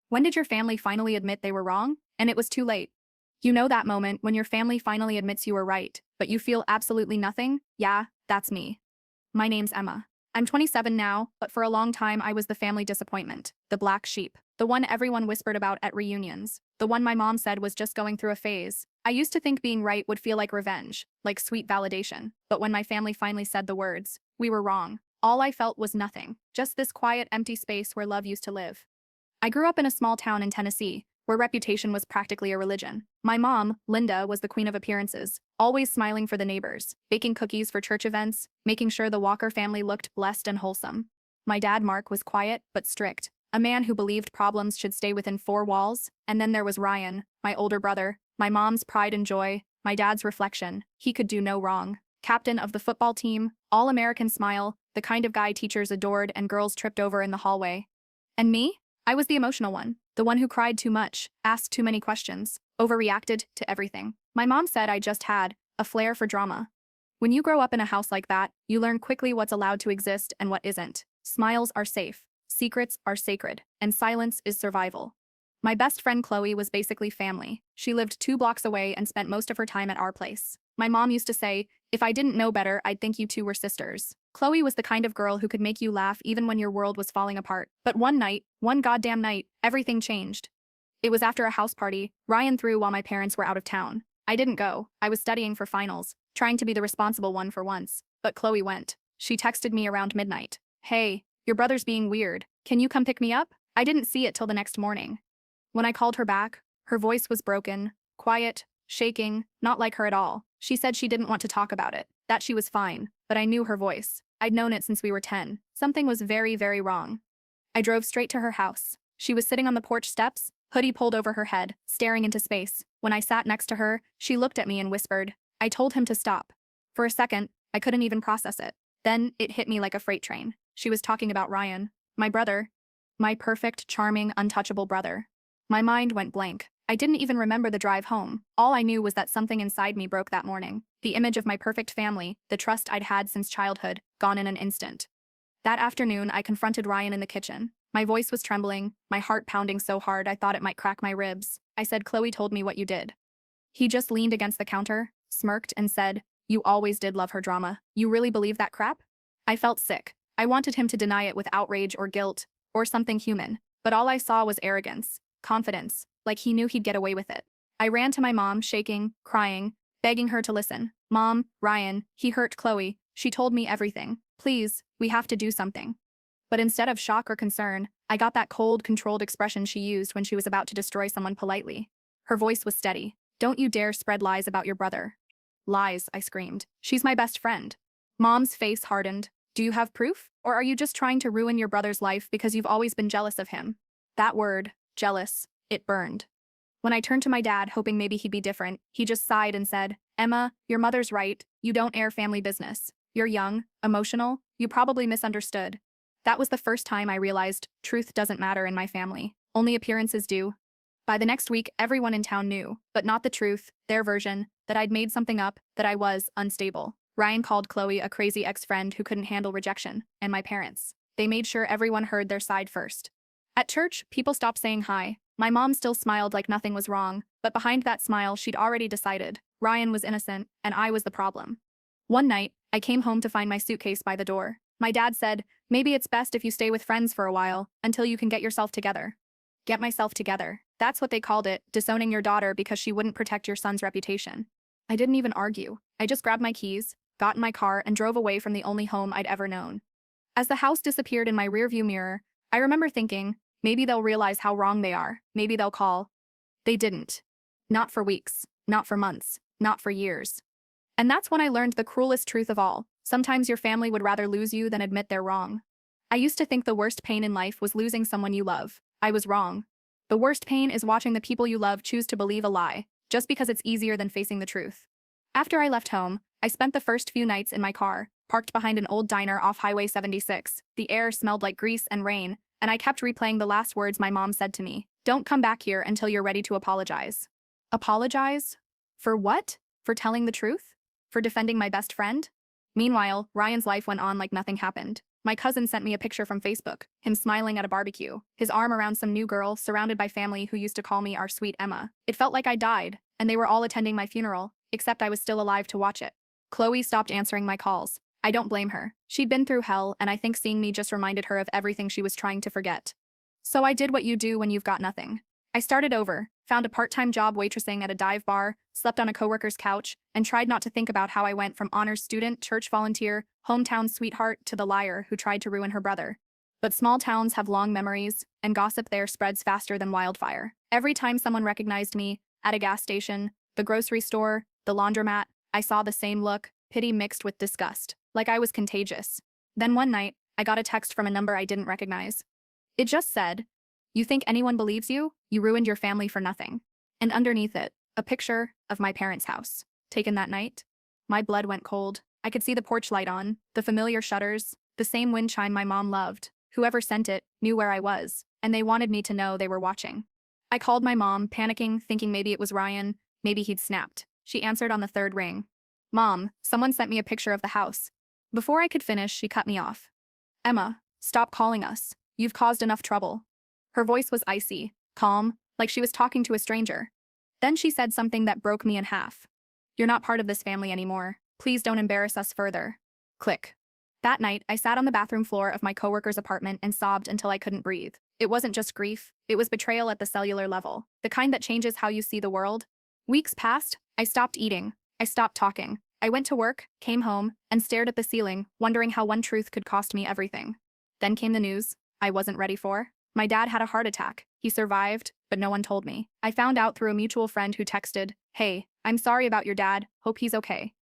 When did your family finally admit they were wrong? And it was too late. You know that moment when your family finally admits you were right, but you feel absolutely nothing? Yeah, that's me. My name's Emma. I'm 27 now, but for a long time I was the family disappointment, the black sheep, the one everyone whispered about at reunions, the one my mom said was just going through a phase. I used to think being right would feel like revenge, like sweet validation, but when my family finally said the words, "We were wrong," all I felt was nothing, just this quiet, empty space where love used to live. I grew up in a small town in Tennessee, where reputation was practically a religion. My mom, Linda, was the queen of appearances, always smiling for the neighbors, baking cookies for church events, making sure the Walker family looked blessed and wholesome. My dad, Mark, was quiet but strict, a man who believed problems should stay within four walls. And then there was Ryan, my older brother, my mom's pride and joy, my dad's reflection. He could do no wrong. Captain of the football team, all-American smile, the kind of guy teachers adored and girls tripped over in the hallway. And me? I was the emotional one, the one who cried too much, asked too many questions, overreacted to everything. My mom said I just had a flair for drama. When you grow up in a house like that, you learn quickly what's allowed to exist and what isn't. Smiles are safe, secrets are sacred, and silence is survival. My best friend Chloe was basically family. She lived 2 blocks away and spent most of her time at our place. My mom used to say, "If I didn't know better, I'd think you two were sisters." Chloe was the kind of girl who could make you laugh even when your world was falling apart. But one night, one goddamn night, everything changed. It was after a house party Ryan threw while my parents were out of town. I didn't go. I was studying for finals, trying to be the responsible one for once. But Chloe went. She texted me around midnight. "Hey, your brother's being weird. Can you come pick me up?" I didn't see it till the next morning. When I called her back, her voice was broken, quiet, shaking, not like her at all. She said she didn't want to talk about it, that she was fine, but I knew her voice. I'd known it since we were 10. Something was very, very wrong. I drove straight to her house. She was sitting on the porch steps, hoodie pulled over her head, staring into space. When I sat next to her, she looked at me and whispered. I told him to stop. For a second, I couldn't even process it. Then it hit me like a freight train. She was talking about Ryan, my brother, my perfect, charming, untouchable brother. My mind went blank. I didn't even remember the drive home. All I knew was that something inside me broke that morning. The image of my perfect family, the trust I'd had since childhood, gone in an instant. That afternoon, I confronted Ryan in the kitchen. My voice was trembling, my heart pounding so hard I thought it might crack my ribs. I said, "Chloe told me what you did." He just leaned against the counter, smirked, and said, "You always did love her drama. You really believe that crap?" I felt sick. I wanted him to deny it with outrage or guilt, or something human, but all I saw was arrogance, confidence, like he knew he'd get away with it. I ran to my mom, shaking, crying, begging her to listen. "Mom, Ryan, he hurt Chloe. She told me everything. Please, we have to do something." But instead of shock or concern, I got that cold, controlled expression she used when she was about to destroy someone politely. Her voice was steady. "Don't you dare spread lies about your brother." "Lies," I screamed. "She's my best friend." Mom's face hardened. "Do you have proof? Or are you just trying to ruin your brother's life because you've always been jealous of him?" That word, jealous, it burned. When I turned to my dad, hoping maybe he'd be different, he just sighed and said, "Emma, your mother's right. You don't air family business. You're young, emotional, you probably misunderstood." That was the first time I realized truth doesn't matter in my family. Only appearances do. By the next week, everyone in town knew, but not the truth, their version, that I'd made something up, that I was unstable. Ryan called Chloe a crazy ex-friend who couldn't handle rejection, and my parents. They made sure everyone heard their side first. At church, people stopped saying hi. My mom still smiled like nothing was wrong, but behind that smile she'd already decided. Ryan was innocent, and I was the problem. One night, I came home to find my suitcase by the door. My dad said, "Maybe it's best if you stay with friends for a while, until you can get yourself together." Get myself together. That's what they called it, disowning your daughter because she wouldn't protect your son's reputation. I didn't even argue. I just grabbed my keys, got in my car, and drove away from the only home I'd ever known. As the house disappeared in my rearview mirror, I remember thinking, maybe they'll realize how wrong they are, maybe they'll call. They didn't. Not for weeks, not for months, not for years. And that's when I learned the cruelest truth of all. Sometimes your family would rather lose you than admit they're wrong. I used to think the worst pain in life was losing someone you love. I was wrong. The worst pain is watching the people you love choose to believe a lie, just because it's easier than facing the truth. After I left home, I spent the first few nights in my car, parked behind an old diner off Highway 76. The air smelled like grease and rain, and I kept replaying the last words my mom said to me. "Don't come back here until you're ready to apologize." Apologize? For what? For telling the truth? For defending my best friend? Meanwhile, Ryan's life went on like nothing happened. My cousin sent me a picture from Facebook, him smiling at a barbecue, his arm around some new girl surrounded by family who used to call me our sweet Emma. It felt like I died, and they were all attending my funeral, except I was still alive to watch it. Chloe stopped answering my calls. I don't blame her. She'd been through hell, and I think seeing me just reminded her of everything she was trying to forget. So I did what you do when you've got nothing. I started over, found a part-time job waitressing at a dive bar, slept on a coworker's couch, and tried not to think about how I went from honors student, church volunteer, hometown sweetheart to the liar who tried to ruin her brother. But small towns have long memories, and gossip there spreads faster than wildfire. Every time someone recognized me, at a gas station, the grocery store, the laundromat, I saw the same look, pity mixed with disgust, like I was contagious. Then one night, I got a text from a number I didn't recognize. It just said, "You think anyone believes you? You ruined your family for nothing." And underneath it, a picture of my parents' house, taken that night. My blood went cold. I could see the porch light on, the familiar shutters, the same wind chime my mom loved. Whoever sent it knew where I was, and they wanted me to know they were watching. I called my mom, panicking, thinking maybe it was Ryan, maybe he'd snapped. She answered on the third ring. "Mom, someone sent me a picture of the house." Before I could finish, she cut me off. "Emma, stop calling us. You've caused enough trouble." Her voice was icy, calm, like she was talking to a stranger. Then she said something that broke me in half. "You're not part of this family anymore. Please don't embarrass us further." Click. That night, I sat on the bathroom floor of my coworker's apartment and sobbed until I couldn't breathe. It wasn't just grief, it was betrayal at the cellular level, the kind that changes how you see the world. Weeks passed, I stopped eating, I stopped talking. I went to work, came home, and stared at the ceiling, wondering how one truth could cost me everything. Then came the news I wasn't ready for. My dad had a heart attack. He survived, but no one told me. I found out through a mutual friend who texted, "Hey, I'm sorry about your dad, hope he's okay."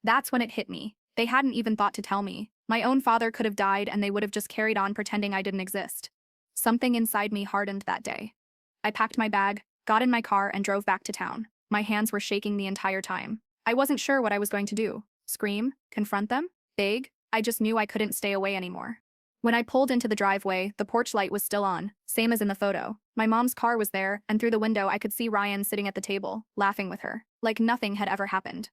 That's when it hit me. They hadn't even thought to tell me. My own father could have died and they would have just carried on pretending I didn't exist. Something inside me hardened that day. I packed my bag, got in my car, and drove back to town. My hands were shaking the entire time. I wasn't sure what I was going to do. Scream? Confront them? Beg? I just knew I couldn't stay away anymore. When I pulled into the driveway, the porch light was still on, same as in the photo. My mom's car was there, and through the window I could see Ryan sitting at the table, laughing with her, like nothing had ever happened.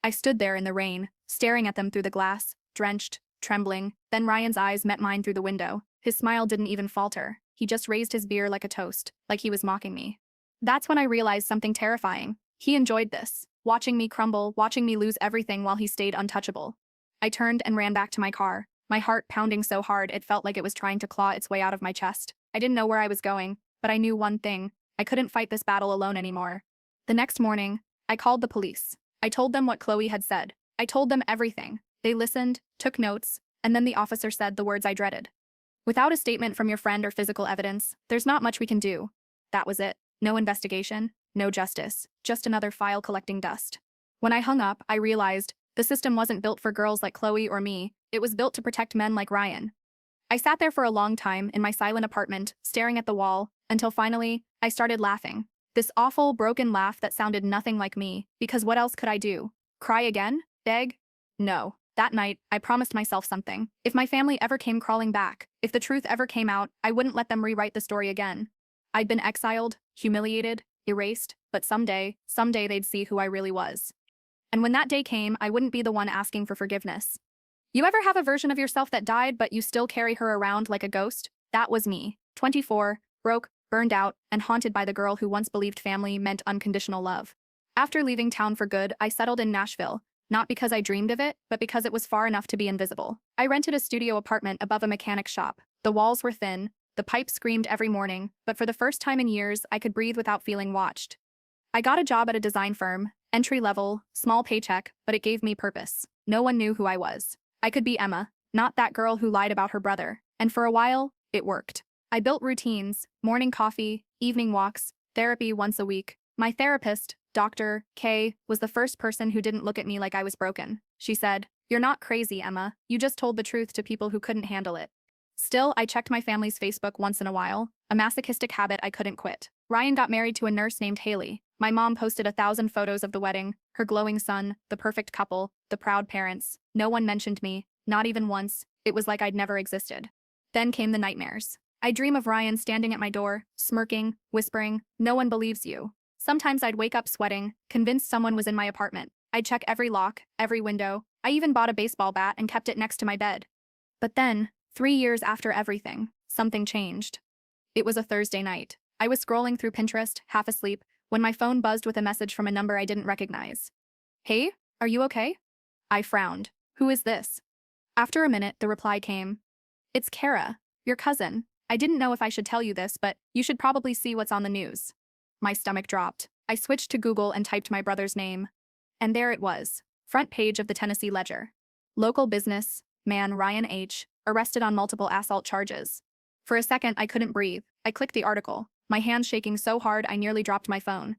I stood there in the rain, staring at them through the glass, drenched, trembling. Then Ryan's eyes met mine through the window. His smile didn't even falter. He just raised his beer like a toast, like he was mocking me. That's when I realized something terrifying. He enjoyed this, watching me crumble, watching me lose everything while he stayed untouchable. I turned and ran back to my car, my heart pounding so hard it felt like it was trying to claw its way out of my chest. I didn't know where I was going, but I knew one thing. I couldn't fight this battle alone anymore. The next morning, I called the police. I told them what Chloe had said. I told them everything. They listened, took notes, and then the officer said the words I dreaded. "Without a statement from your friend or physical evidence, there's not much we can do." That was it. No investigation, no justice, just another file collecting dust. When I hung up, I realized the system wasn't built for girls like Chloe or me, it was built to protect men like Ryan. I sat there for a long time in my silent apartment, staring at the wall, until finally, I started laughing. This awful, broken laugh that sounded nothing like me, because what else could I do? Cry again? Beg? No. That night, I promised myself something. If my family ever came crawling back, if the truth ever came out, I wouldn't let them rewrite the story again. I'd been exiled, humiliated, erased, but someday they'd see who I really was. And when that day came, I wouldn't be the one asking for forgiveness. You ever have a version of yourself that died, but you still carry her around like a ghost? That was me. 24, broke, burned out, and haunted by the girl who once believed family meant unconditional love. After leaving town for good, I settled in Nashville, not because I dreamed of it, but because it was far enough to be invisible. I rented a studio apartment above a mechanic shop. The walls were thin, the pipes screamed every morning, but for the first time in years, I could breathe without feeling watched. I got a job at a design firm, entry level, small paycheck, but it gave me purpose. No one knew who I was. I could be Emma, not that girl who lied about her brother, and for a while, it worked. I built routines, morning coffee, evening walks, therapy once a week. My therapist, Dr. K, was the first person who didn't look at me like I was broken. She said, "You're not crazy, Emma. You just told the truth to people who couldn't handle it." Still, I checked my family's Facebook once in a while, a masochistic habit I couldn't quit. Ryan got married to a nurse named Haley. My mom posted 1,000 photos of the wedding, her glowing son, the perfect couple, the proud parents. No one mentioned me, not even once. It was like I'd never existed. Then came the nightmares. I dream of Ryan standing at my door, smirking, whispering, "No one believes you." Sometimes I'd wake up sweating, convinced someone was in my apartment. I'd check every lock, every window. I even bought a baseball bat and kept it next to my bed. But then, 3 years after everything, something changed. It was a Thursday night. I was scrolling through Pinterest, half asleep, when my phone buzzed with a message from a number I didn't recognize. Hey, are you okay? I frowned. Who is this? After a minute, the reply came. It's Kara, your cousin. I didn't know if I should tell you this, but you should probably see what's on the news. My stomach dropped. I switched to Google and typed my brother's name. And there it was. Front page of the Tennessee Ledger. Local business, man Ryan H., arrested on multiple assault charges. For a second, I couldn't breathe. I clicked the article, my hands shaking so hard I nearly dropped my phone.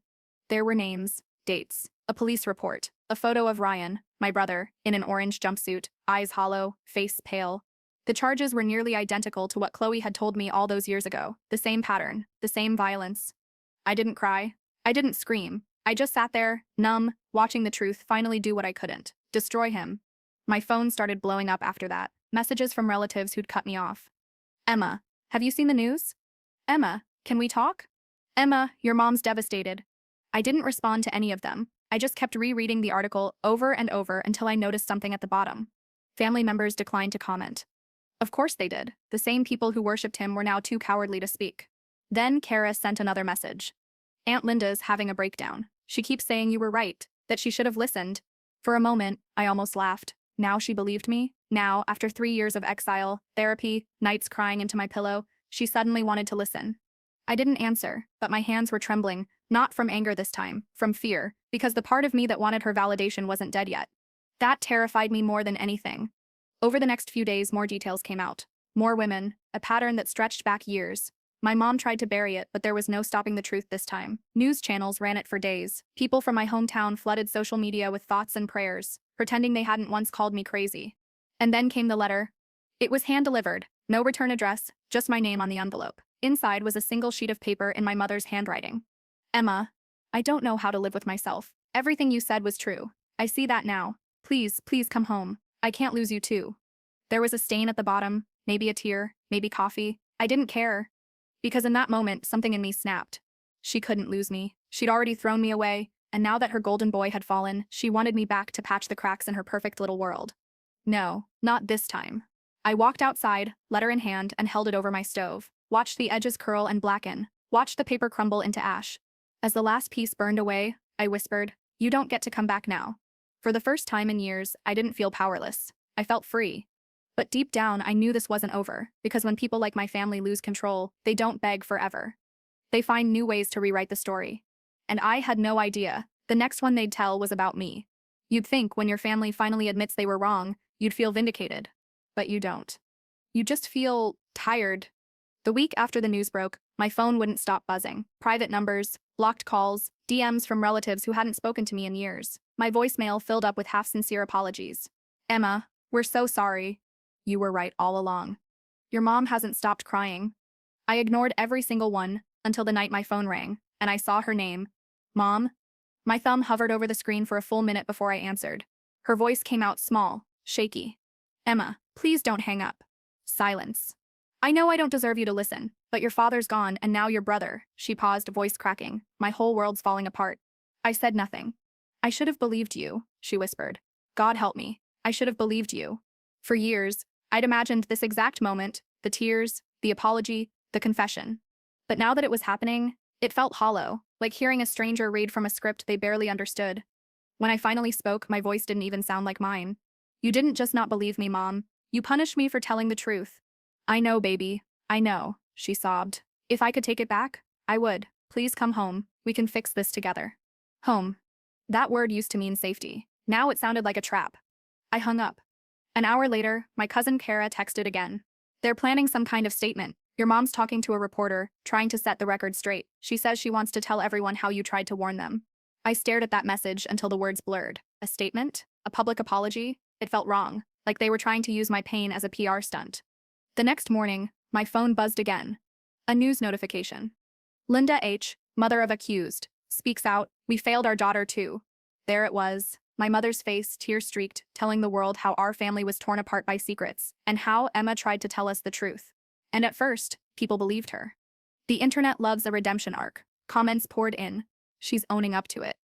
There were names, dates, a police report, a photo of Ryan, my brother, in an orange jumpsuit, eyes hollow, face pale. The charges were nearly identical to what Chloe had told me all those years ago, the same pattern, the same violence. I didn't cry. I didn't scream. I just sat there, numb, watching the truth finally do what I couldn't, destroy him. My phone started blowing up after that, messages from relatives who'd cut me off. Emma, have you seen the news? Emma, can we talk? Emma, your mom's devastated. I didn't respond to any of them. I just kept rereading the article over and over until I noticed something at the bottom. Family members declined to comment. Of course they did. The same people who worshipped him were now too cowardly to speak. Then Kara sent another message. Aunt Linda's having a breakdown. She keeps saying you were right, that she should have listened. For a moment, I almost laughed. Now she believed me? Now, after 3 years of exile, therapy, nights crying into my pillow, she suddenly wanted to listen. I didn't answer, but my hands were trembling, not from anger this time, from fear, because the part of me that wanted her validation wasn't dead yet. That terrified me more than anything. Over the next few days, more details came out. More women, a pattern that stretched back years. My mom tried to bury it, but there was no stopping the truth this time. News channels ran it for days. People from my hometown flooded social media with thoughts and prayers, pretending they hadn't once called me crazy. And then came the letter. It was hand-delivered, no return address, just my name on the envelope. Inside was a single sheet of paper in my mother's handwriting. Emma, I don't know how to live with myself. Everything you said was true. I see that now. Please, please come home. I can't lose you too. There was a stain at the bottom, maybe a tear, maybe coffee. I didn't care. Because in that moment, something in me snapped. She couldn't lose me. She'd already thrown me away, and now that her golden boy had fallen, she wanted me back to patch the cracks in her perfect little world. No, not this time. I walked outside, letter in hand, and held it over my stove. Watched the edges curl and blacken. Watched the paper crumble into ash. As the last piece burned away, I whispered, "You don't get to come back now." For the first time in years, I didn't feel powerless. I felt free. But deep down, I knew this wasn't over, because when people like my family lose control, they don't beg forever. They find new ways to rewrite the story. And I had no idea. The next one they'd tell was about me. You'd think when your family finally admits they were wrong, you'd feel vindicated. But you don't. You just feel tired. The week after the news broke, my phone wouldn't stop buzzing. Private numbers, blocked calls, DMs from relatives who hadn't spoken to me in years. My voicemail filled up with half-sincere apologies. Emma, we're so sorry. You were right all along. Your mom hasn't stopped crying. I ignored every single one until the night my phone rang, and I saw her name. Mom? My thumb hovered over the screen for a full minute before I answered. Her voice came out small, shaky. Emma, please don't hang up. Silence. I know I don't deserve you to listen, but your father's gone and now your brother. She paused, voice cracking. My whole world's falling apart. I said nothing. I should have believed you, she whispered. God help me. I should have believed you. For years, I'd imagined this exact moment, the tears, the apology, the confession. But now that it was happening, it felt hollow, like hearing a stranger read from a script they barely understood. When I finally spoke, my voice didn't even sound like mine. You didn't just not believe me, Mom. You punished me for telling the truth. I know, baby. I know, she sobbed. If I could take it back, I would. Please come home. We can fix this together. Home. That word used to mean safety. Now it sounded like a trap. I hung up. An hour later, my cousin Kara texted again. They're planning some kind of statement. Your mom's talking to a reporter, trying to set the record straight. She says she wants to tell everyone how you tried to warn them. I stared at that message until the words blurred. A statement? A public apology? It felt wrong, like they were trying to use my pain as a PR stunt. The next morning, my phone buzzed again. A news notification. Linda H., mother of accused, speaks out, "We failed our daughter too." There it was. My mother's face, tear-streaked, telling the world how our family was torn apart by secrets, and how Emma tried to tell us the truth. And at first, people believed her. The internet loves a redemption arc. Comments poured in. She's owning up to it.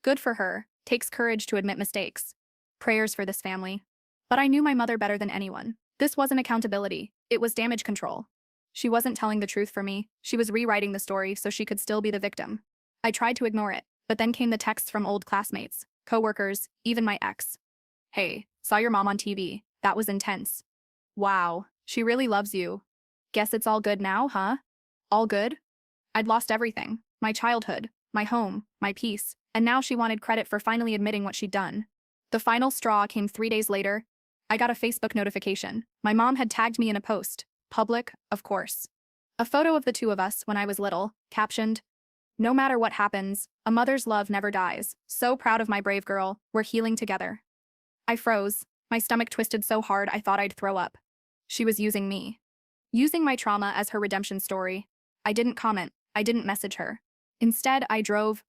Good for her. Takes courage to admit mistakes. Prayers for this family. But I knew my mother better than anyone. This wasn't accountability. It was damage control. She wasn't telling the truth for me, she was rewriting the story so she could still be the victim. I tried to ignore it, but then came the texts from old classmates, coworkers, even my ex. Hey, saw your mom on TV. That was intense. Wow, she really loves you. Guess it's all good now, huh? All good? I'd lost everything. My childhood, my home, my peace, and now she wanted credit for finally admitting what she'd done. The final straw came 3 days later. I got a Facebook notification. My mom had tagged me in a post. Public, of course. A photo of the two of us when I was little, captioned, "No matter what happens, a mother's love never dies. So proud of my brave girl, we're healing together." I froze. My stomach twisted so hard I thought I'd throw up. She was using me. Using my trauma as her redemption story. I didn't comment. I didn't message her. Instead, I drove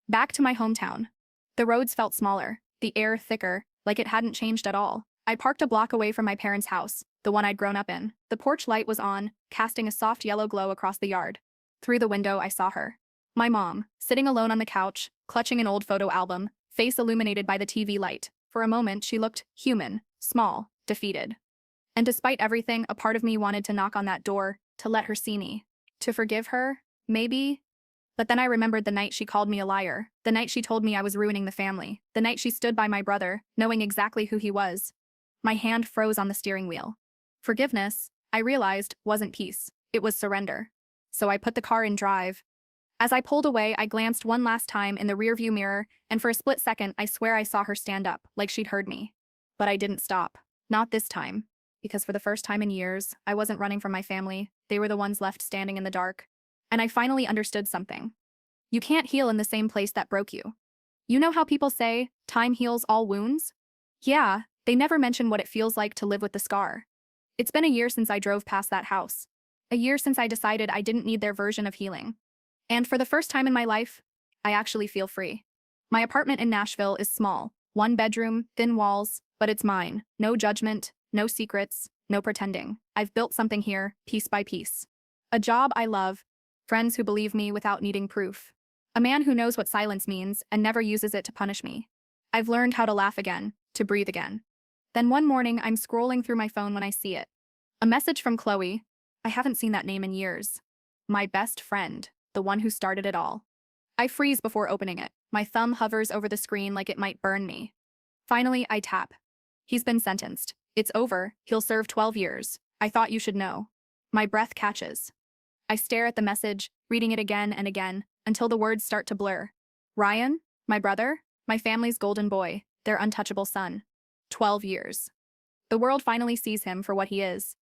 back to my hometown. The roads felt smaller, the air thicker, like it hadn't changed at all. I parked a block away from my parents' house, the one I'd grown up in. The porch light was on, casting a soft yellow glow across the yard. Through the window, I saw her. My mom, sitting alone on the couch, clutching an old photo album, face illuminated by the TV light. For a moment, she looked human, small, defeated. And despite everything, a part of me wanted to knock on that door, to let her see me. To forgive her, maybe? But then I remembered the night she called me a liar, the night she told me I was ruining the family, the night she stood by my brother, knowing exactly who he was. My hand froze on the steering wheel. Forgiveness, I realized, wasn't peace. It was surrender. So I put the car in drive. As I pulled away, I glanced one last time in the rearview mirror, and for a split second, I swear I saw her stand up, like she'd heard me. But I didn't stop. Not this time. Because for the first time in years, I wasn't running from my family. They were the ones left standing in the dark. And I finally understood something. You can't heal in the same place that broke you. You know how people say, time heals all wounds? Yeah, they never mention what it feels like to live with the scar. It's been a year since I drove past that house. A year since I decided I didn't need their version of healing. And for the first time in my life, I actually feel free. My apartment in Nashville is small, 1 bedroom, thin walls, but it's mine. No judgment, no secrets, no pretending. I've built something here, piece by piece. A job I love, friends who believe me without needing proof. A man who knows what silence means and never uses it to punish me. I've learned how to laugh again, to breathe again. Then one morning, I'm scrolling through my phone when I see it. A message from Chloe. I haven't seen that name in years. My best friend, the one who started it all. I freeze before opening it. My thumb hovers over the screen like it might burn me. Finally, I tap. He's been sentenced. It's over. He'll serve 12 years. I thought you should know. My breath catches. I stare at the message, reading it again and again, until the words start to blur. Ryan, my brother, my family's golden boy, their untouchable son. 12 years. The world finally sees him for what he is.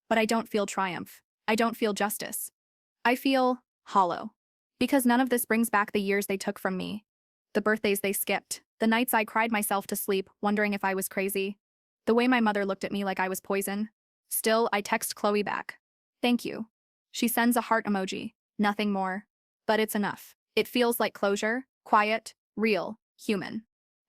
But I don't feel triumph. I don't feel justice. I feel hollow. Because none of this brings back the years they took from me. The birthdays they skipped, the nights I cried myself to sleep, wondering if I was crazy. The way my mother looked at me like I was poison. Still, I text Chloe back. Thank you. She sends a heart emoji. Nothing more. But it's enough. It feels like closure, quiet, real, human.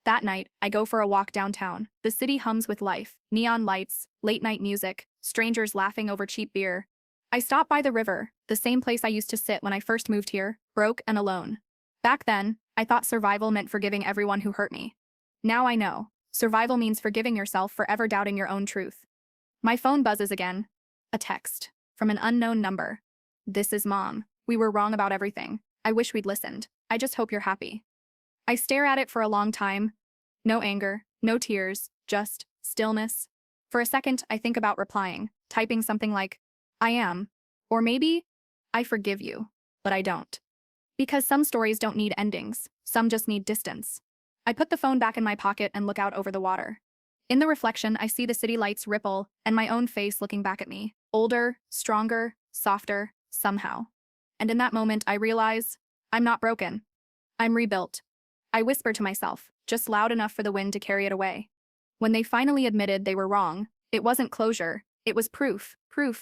That night, I go for a walk downtown. The city hums with life, neon lights, late-night music, strangers laughing over cheap beer. I stop by the river, the same place I used to sit when I first moved here, broke and alone. Back then, I thought survival meant forgiving everyone who hurt me. Now I know. Survival means forgiving yourself for ever doubting your own truth. My phone buzzes again. A text. From an unknown number. This is Mom. We were wrong about everything. I wish we'd listened. I just hope you're happy. I stare at it for a long time. No anger, no tears, just stillness. For a second, I think about replying, typing something like, I am. Or maybe, I forgive you. But I don't. Because some stories don't need endings. Some just need distance. I put the phone back in my pocket and look out over the water. In the reflection, I see the city lights ripple and my own face looking back at me. Older, stronger, softer, somehow. And in that moment, I realize, I'm not broken. I'm rebuilt. I whisper to myself, just loud enough for the wind to carry it away. When they finally admitted they were wrong, it wasn't closure, it was proof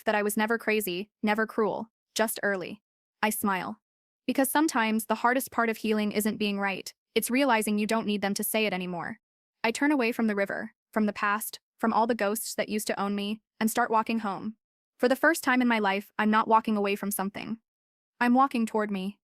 that I was never crazy, never cruel, just early. I smile. Because sometimes the hardest part of healing isn't being right, it's realizing you don't need them to say it anymore. I turn away from the river, from the past, from all the ghosts that used to own me, and start walking home. For the first time in my life, I'm not walking away from something. I'm walking toward me.